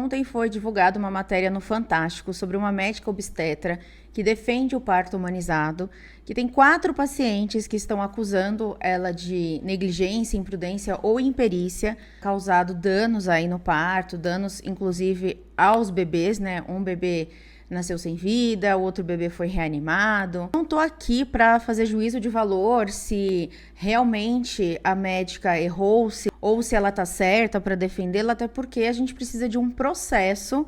Ontem foi divulgada uma matéria no Fantástico sobre uma médica obstetra que defende o parto humanizado, que tem 4 pacientes que estão acusando ela de negligência, imprudência ou imperícia, causado danos aí no parto, danos inclusive aos bebês, né? Um bebê nasceu sem vida, o outro bebê foi reanimado. Não tô aqui para fazer juízo de valor se realmente a médica errou, ou se ela tá certa para defendê-la, até porque a gente precisa de um processo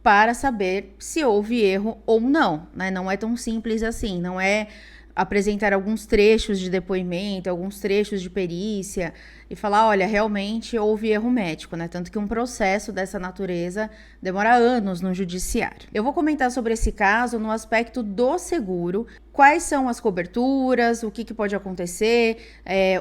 para saber se houve erro ou não, né? Não é tão simples assim, não é apresentar alguns trechos de depoimento, alguns trechos de perícia e falar, olha, realmente houve erro médico, né? Tanto que um processo dessa natureza demora anos no judiciário. Eu vou comentar sobre esse caso no aspecto do seguro, quais são as coberturas, o que pode acontecer,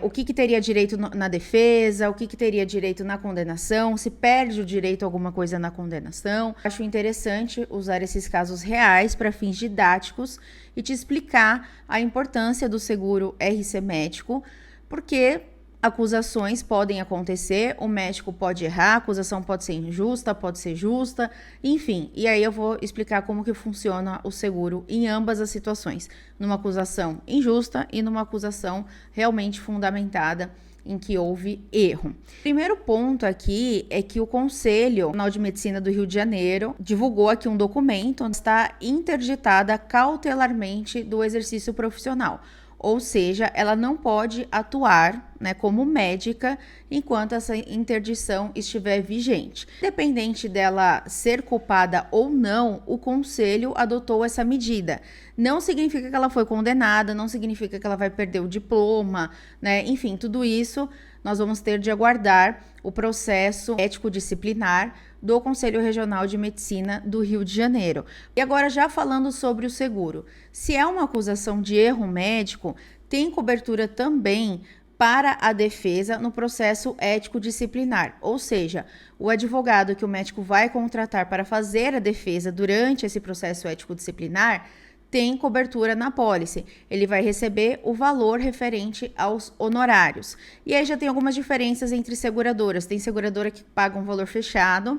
o que teria direito na defesa, o que teria direito na condenação, se perde o direito a alguma coisa na condenação. Acho interessante usar esses casos reais para fins didáticos e te explicar a importância do seguro RC médico, porque acusações podem acontecer, o médico pode errar, a acusação pode ser injusta, pode ser justa, enfim. E aí eu vou explicar como que funciona o seguro em ambas as situações, numa acusação injusta e numa acusação realmente fundamentada em que houve erro. Primeiro ponto aqui é que o Conselho Nacional de Medicina do Rio de Janeiro divulgou aqui um documento onde está interditada cautelarmente do exercício profissional. Ou seja, ela não pode atuar, né, como médica enquanto essa interdição estiver vigente. Independente dela ser culpada ou não, o conselho adotou essa medida. Não significa que ela foi condenada, não significa que ela vai perder o diploma, né? Enfim, tudo isso nós vamos ter de aguardar o processo ético-disciplinar do Conselho Regional de Medicina do Rio de Janeiro. E agora, já falando sobre o seguro, se é uma acusação de erro médico, tem cobertura também para a defesa no processo ético-disciplinar, ou seja, o advogado que o médico vai contratar para fazer a defesa durante esse processo ético-disciplinar tem cobertura na pólice. Ele vai receber o valor referente aos honorários. E aí já tem algumas diferenças entre seguradoras. Tem seguradora que paga um valor fechado,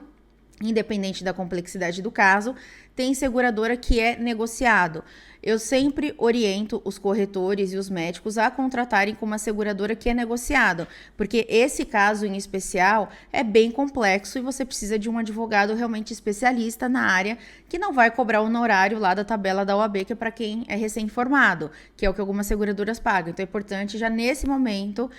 independente da complexidade do caso, tem seguradora que é negociado. Eu sempre oriento os corretores e os médicos a contratarem com uma seguradora que é negociado, porque esse caso em especial é bem complexo e você precisa de um advogado realmente especialista na área que não vai cobrar o honorário lá da tabela da OAB, que é para quem é recém-formado, que é o que algumas seguradoras pagam. Então é importante já nesse momento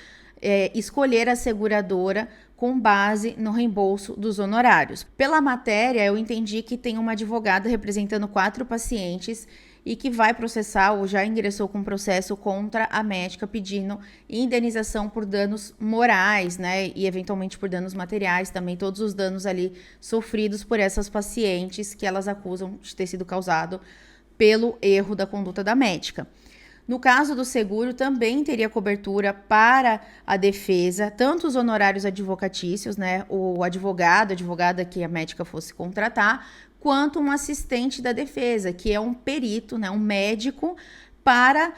escolher a seguradora com base no reembolso dos honorários. Pela matéria, eu entendi que tem uma advogada representando 4 pacientes e que vai processar ou já ingressou com processo contra a médica pedindo indenização por danos morais, né, e eventualmente por danos materiais também, todos os danos ali sofridos por essas pacientes que elas acusam de ter sido causado pelo erro da conduta da médica. No caso do seguro, também teria cobertura para a defesa, tanto os honorários advocatícios, né, o advogado, a advogada que a médica fosse contratar, quanto um assistente da defesa, que é um perito, né, um médico, para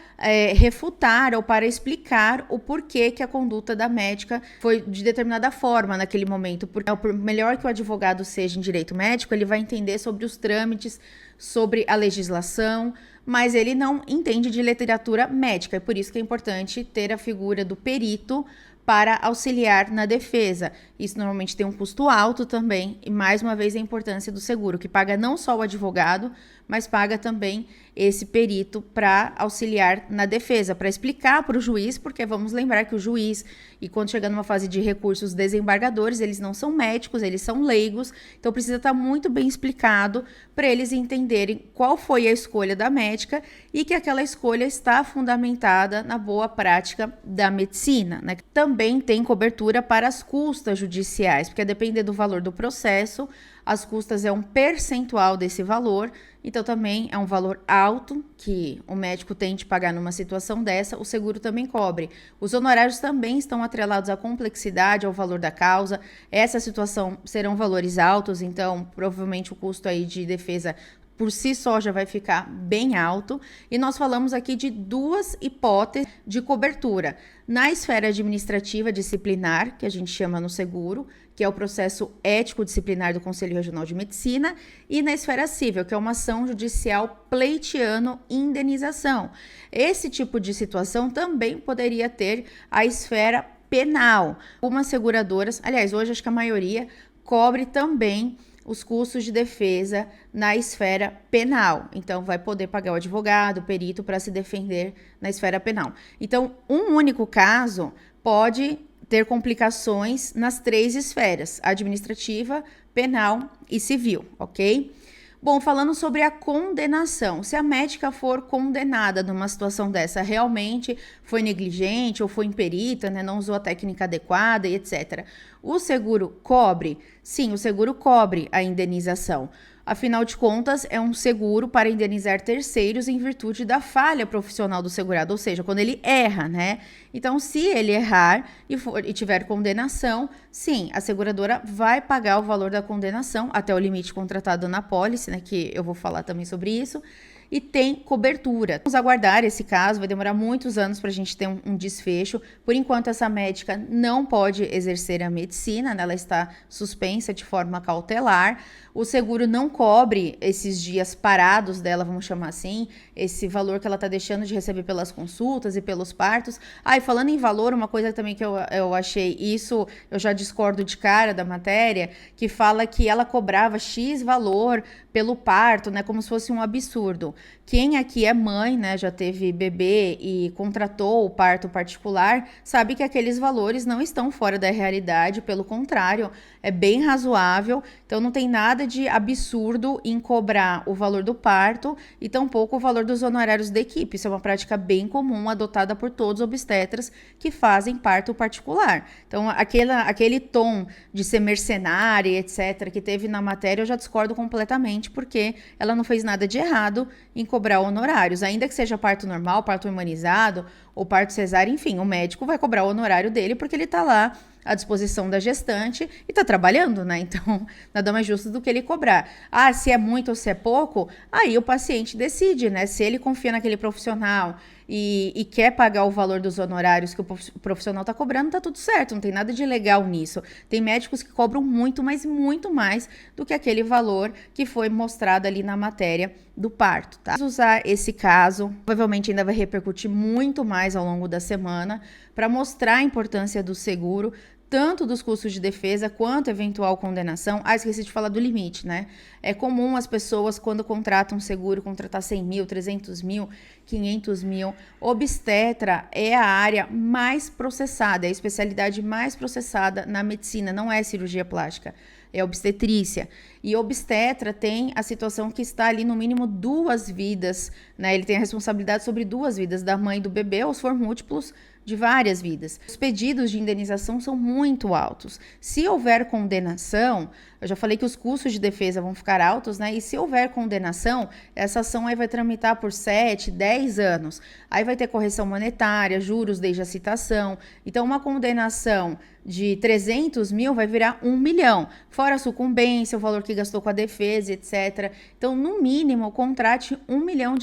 refutar ou para explicar o porquê que a conduta da médica foi de determinada forma naquele momento. Porque por melhor que o advogado seja em direito médico, ele vai entender sobre os trâmites, sobre a legislação, mas ele não entende de literatura médica. É por isso que é importante ter a figura do perito para auxiliar na defesa. Isso normalmente tem um custo alto também, e mais uma vez a importância do seguro, que paga não só o advogado, mas paga também esse perito para auxiliar na defesa, para explicar para o juiz, porque vamos lembrar que o juiz, e quando chegar numa fase de recursos desembargadores, eles não são médicos, eles são leigos, então precisa estar muito bem explicado para eles entenderem qual foi a escolha da médica e que aquela escolha está fundamentada na boa prática da medicina, né? Também tem cobertura para as custas judiciais, porque a depender do valor do processo, as custas é um percentual desse valor, então também é um valor alto que o médico tem de pagar numa situação dessa, o seguro também cobre. Os honorários também estão atrelados à complexidade, ao valor da causa. Essa situação serão valores altos, então provavelmente o custo aí de defesa por si só já vai ficar bem alto. E nós falamos aqui de 2 hipóteses de cobertura. Na esfera administrativa disciplinar, que a gente chama no seguro, que é o processo ético-disciplinar do Conselho Regional de Medicina, e na esfera civil, que é uma ação judicial pleiteando indenização. Esse tipo de situação também poderia ter a esfera penal. Algumas seguradoras, aliás, hoje acho que a maioria, cobre também os custos de defesa na esfera penal. Então, vai poder pagar o advogado, o perito, para se defender na esfera penal. Então, um único caso pode ter complicações nas 3 esferas: administrativa, penal e civil, ok? Bom, falando sobre a condenação, se a médica for condenada numa situação dessa, realmente foi negligente ou foi imperita, né, não usou a técnica adequada e etc. O seguro cobre? Sim, o seguro cobre a indenização. Afinal de contas, é um seguro para indenizar terceiros em virtude da falha profissional do segurado, ou seja, quando ele erra, né? Então, se ele errar e tiver condenação, sim, a seguradora vai pagar o valor da condenação até o limite contratado na pólice, né? Que eu vou falar também sobre isso. E tem cobertura. Vamos aguardar esse caso, vai demorar muitos anos para a gente ter um desfecho. Por enquanto, essa médica não pode exercer a medicina, né? Ela está suspensa de forma cautelar. O seguro não cobre esses dias parados dela, vamos chamar assim, esse valor que ela está deixando de receber pelas consultas e pelos partos. E falando em valor, uma coisa também que eu achei isso, eu já discordo de cara da matéria, que fala que ela cobrava X valor pelo parto, né, como se fosse um absurdo. Quem aqui é mãe, né, já teve bebê e contratou o parto particular, sabe que aqueles valores não estão fora da realidade, pelo contrário, é bem razoável, então não tem nada de absurdo em cobrar o valor do parto e tampouco o valor dos honorários da equipe. Isso é uma prática bem comum, adotada por todos os obstetras que fazem parto particular. Então, aquele tom de ser mercenária, etc., que teve na matéria, eu já discordo completamente, porque ela não fez nada de errado em cobrar honorários, ainda que seja parto normal, parto humanizado ou parto cesárea, enfim, o médico vai cobrar o honorário dele porque ele está lá à disposição da gestante e está trabalhando, né? Então, nada mais justo do que ele cobrar. Se é muito ou se é pouco, aí o paciente decide, né? Se ele confia naquele profissional e quer pagar o valor dos honorários que o profissional está cobrando, tá tudo certo, não tem nada de legal nisso. Tem médicos que cobram muito, mas muito mais do que aquele valor que foi mostrado ali na matéria do parto, tá? Vamos usar esse caso, provavelmente ainda vai repercutir muito mais ao longo da semana, para mostrar a importância do seguro, tanto dos custos de defesa quanto eventual condenação. Esqueci de falar do limite, né? É comum as pessoas, quando contratam um seguro, contratar 100 mil, 300 mil, 500 mil. Obstetra é a área mais processada, é a especialidade mais processada na medicina, não é cirurgia plástica, é obstetrícia. E obstetra tem a situação que está ali no mínimo 2 vidas, né? Ele tem a responsabilidade sobre 2 vidas, da mãe e do bebê, ou se for múltiplos, de várias vidas. Os pedidos de indenização são muito altos. Se houver condenação, eu já falei que os custos de defesa vão ficar altos, né? E se houver condenação, essa ação aí vai tramitar por 7, 10 anos. Aí vai ter correção monetária, juros desde a citação. Então, uma condenação de 300 mil vai virar 1 milhão. Fora a sucumbência, o valor que gastou com a defesa, etc. Então, no mínimo, contrate R$1 milhão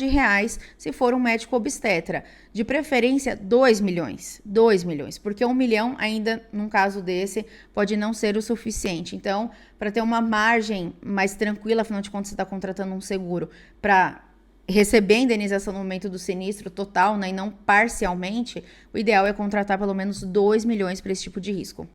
se for um médico obstetra. De preferência, 2 milhões. 2 milhões, porque 1 milhão ainda, num caso desse, pode não ser o suficiente. Então, para ter uma margem mais tranquila, afinal de contas, você está contratando um seguro para receber a indenização no momento do sinistro total, né, e não parcialmente, o ideal é contratar pelo menos 2 milhões para esse tipo de risco.